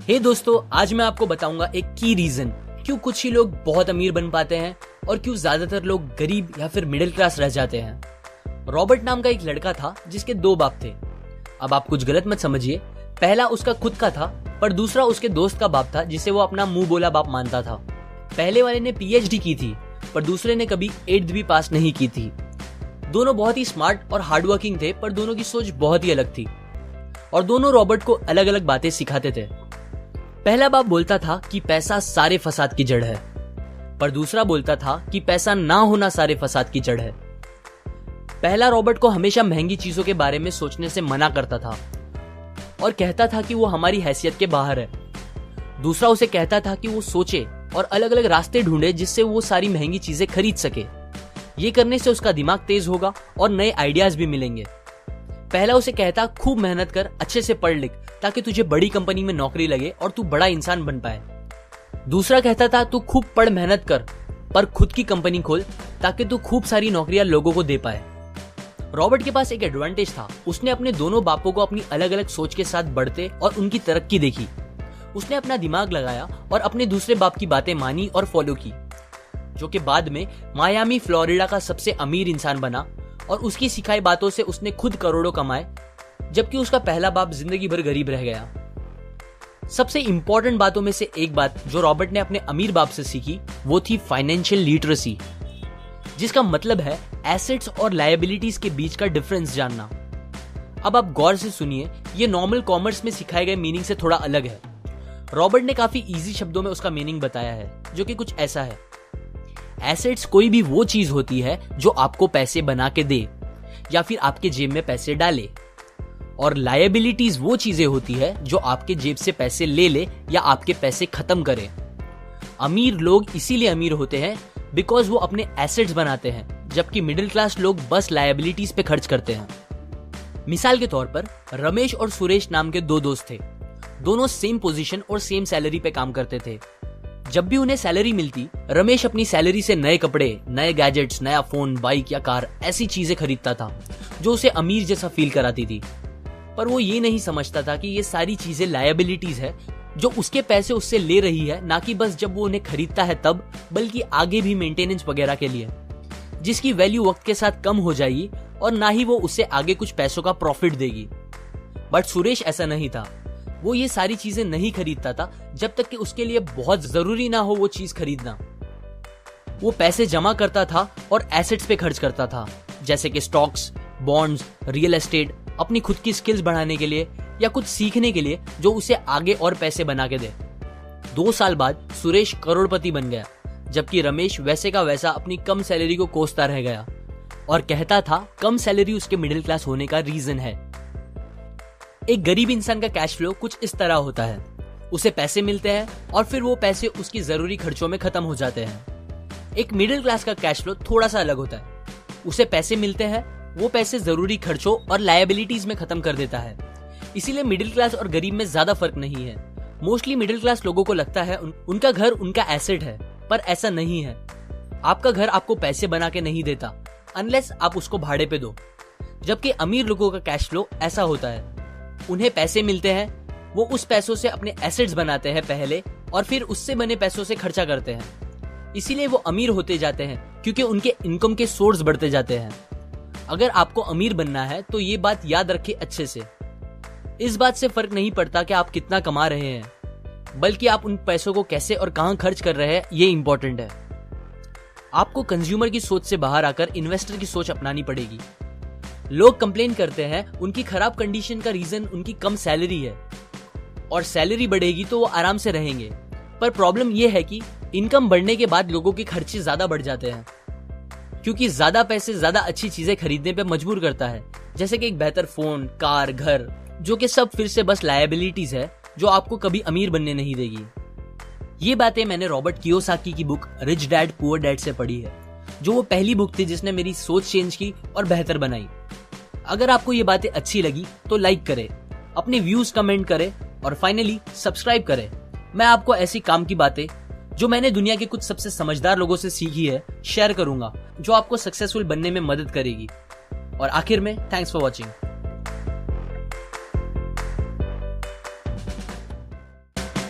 हे दोस्तों, आज मैं आपको बताऊंगा एक की रीजन क्यों कुछ ही लोग बहुत अमीर बन पाते हैं और क्यों ज्यादातर लोग गरीब या फिर मिडिल क्लास रह जाते हैं। रॉबर्ट नाम का एक लड़का था जिसके दो बाप थे। अब आप कुछ गलत मत समझिए, पहला उसका खुद का था पर दूसरा उसके दोस्त का बाप था जिसे वो अपना मुंह बोला बाप मानता था। पहले वाले ने पीएचडी की थी पर दूसरे ने कभी 8th भी पास नहीं की थी। दोनों बहुत ही स्मार्ट और हार्डवर्किंग थे पर दोनों की सोच बहुत ही अलग थी और दोनों रॉबर्ट को अलग अलग बातें सिखाते थे। पहला बाप बोलता था कि पैसा सारे फसाद की जड़ है, पर दूसरा बोलता था कि पैसा ना होना सारे फसाद की जड़ है। पहला रॉबर्ट को हमेशा महंगी चीजों के बारे में सोचने से मना करता था और कहता था कि वो हमारी हैसियत के बाहर है। दूसरा उसे कहता था कि वो सोचे और अलग अलग रास्ते ढूंढे जिससे वो सारी महंगी चीजें खरीद सके। ये करने से उसका दिमाग तेज होगा और नए आइडियाज भी मिलेंगे। पहला उसे कहता खूब मेहनत कर, अच्छे से पढ़ लिख ताकि तुझे बड़ी कंपनी में नौकरी लगे और तू बड़ा इंसान बन पाए। दूसरा कहता था तू खूब पढ़ मेहनत कर पर खुद की कंपनी खोल ताकि तू खूब सारी नौकरियां लोगों को दे पाए। रॉबर्ट के पास एक एडवांटेज था, उसने अपने दोनों बापों को अपनी अलग अलग सोच के साथ बढ़ते और उनकी तरक्की देखी। उसने अपना दिमाग लगाया और अपने दूसरे बाप की बातें मानी और फॉलो की, जो कि बाद में मायामी फ्लोरिडा का सबसे अमीर इंसान बना और उसकी सिखाई बातों से उसने खुद करोड़ों कमाए, जबकि उसका पहला बाप जिंदगी भर गरीब रह गया। सबसे इंपॉर्टेंट बातों में से एक बात जो रॉबर्ट ने अपने अमीर बाप से सीखी वो थी फाइनेंशियल लिटरेसी, जिसका मतलब है एसेट्स और लायबिलिटीज के बीच का डिफरेंस जानना। अब आप गौर से सुनिए, ये नॉर्मल कॉमर्स में सिखाए गए मीनिंग से थोड़ा अलग है। रॉबर्ट ने काफी इजी शब्दों में उसका मीनिंग बताया है, जो कि कुछ ऐसा है। एसेट्स कोई भी वो चीज होती है जो आपको पैसे बना के दे या फिर आपके जेब में पैसे डाले, और लायबिलिटीज वो चीजें होती है जो आपके जेब से पैसे ले ले या आपके पैसे खत्म करे। अमीर लोग इसीलिए अमीर होते हैं बिकॉज वो अपने एसेट्स बनाते हैं, जबकि मिडिल क्लास लोग बस लायबिलिटीज पे खर्च करते हैं। मिसाल के तौर पर रमेश और सुरेश नाम के दो दोस्त थे। दोनों सेम पोजीशन और सेम सैलरी पे काम करते थे। जब भी उन्हें सैलरी मिलती, रमेश अपनी सैलरी से नए कपड़े, नए गैजेट्स, नया फोन, बाइक या कार ऐसी चीजें खरीदता था जो उसे अमीर जैसा फील कराती थी। पर वो ये नहीं समझता था कि ये सारी चीजें लायबिलिटीज है जो उसके पैसे उससे ले रही है, ना कि बस जब वो उन्हें खरीदता है तब, बल्कि आगे भी मेंटेनेंस वगैरह के लिए, जिसकी वैल्यू वक्त के साथ कम हो जाएगी और ना ही वो उससे आगे कुछ पैसों का प्रॉफिट देगी। बट सुरेश ऐसा नहीं था। वो ये सारी चीजें नहीं खरीदता था जब तक कि उसके लिए बहुत जरूरी ना हो वो चीज खरीदना। वो पैसे जमा करता था और एसेट्स पे खर्च करता था, जैसे कि स्टॉक्स, बॉन्ड्स, रियल एस्टेट, अपनी खुद की स्किल्स बढ़ाने के लिए या कुछ सीखने के लिए जो उसे आगे और पैसे बना के दे। 2 साल बाद सुरेश करोड़पति बन गया, जबकि रमेश वैसे का वैसा अपनी कम सैलरी को कोसता रह गया और कहता था कम सैलरी उसके मिडिल क्लास होने का रीजन है। एक गरीब इंसान का कैश फ्लो कुछ इस तरह होता है, उसे पैसे मिलते हैं और फिर वो पैसे उसकी जरूरी खर्चों में खत्म हो जाते हैं। एक मिडिल क्लास का कैश फ्लो थोड़ा सा अलग होता है, उसे पैसे मिलते हैं, वो पैसे जरूरी खर्चों और लायबिलिटीज में खत्म कर देता है। इसीलिए मिडिल क्लास और गरीब में ज्यादा फर्क नहीं है। मोस्टली मिडिल क्लास लोगों को लगता है उनका घर उनका एसेट है, पर ऐसा नहीं है। आपका घर आपको पैसे बना के नहीं देता अनलेस आप उसको भाड़े पे दो, जबकि अमीर लोगों का कैश फ्लो ऐसा होता है। उन्हें पैसे मिलते हैं, वो उस पैसों से अपने एसेट्स बनाते हैं पहले और फिर उससे बने पैसों से खर्चा करते हैं। इसीलिए वो अमीर होते जाते हैं क्योंकि उनके इनकम के सोर्स बढ़ते जाते हैं। अगर आपको अमीर बनना है तो ये बात याद रखिए अच्छे से। इस बात से फर्क नहीं पड़ता कि आप कितना कमा रहे हैं, बल्कि आप उन पैसों को कैसे और कहां खर्च कर रहे हैं, ये इंपॉर्टेंट है। आपको कंज्यूमर की सोच से बाहर आकर इन्वेस्टर की सोच अपनानी पड़ेगी। लोग कंप्लेन करते हैं उनकी खराब कंडीशन का रीजन उनकी कम सैलरी है और सैलरी बढ़ेगी तो वो आराम से रहेंगे, पर प्रॉब्लम ये है कि इनकम बढ़ने के बाद लोगों के खर्चे ज्यादा बढ़ जाते हैं, क्योंकि ज्यादा पैसे ज्यादा अच्छी चीजें खरीदने पे मजबूर करता है, जैसे कि एक बेहतर फोन, कार, घर, जो कि सब फिर से बस लायबिलिटीज है जो आपको कभी अमीर बनने नहीं देगी। ये बातें मैंने रॉबर्ट कियोसाकी की book rich dad poor dad से पढ़ी है, जो वो पहली बुक थी जिसने मेरी सोच चेंज की और बेहतर बनाई। अगर आपको ये बातें अच्छी लगी तो लाइक करें, अपने व्यूज कमेंट करें और फाइनली सब्सक्राइब करें। मैं आपको ऐसी काम की बातें जो मैंने दुनिया के कुछ सबसे समझदार लोगों से सीखी है शेयर करूंगा, जो आपको सक्सेसफुल बनने में मदद करेगी। और आखिर में थैंक्स फॉर वॉचिंग।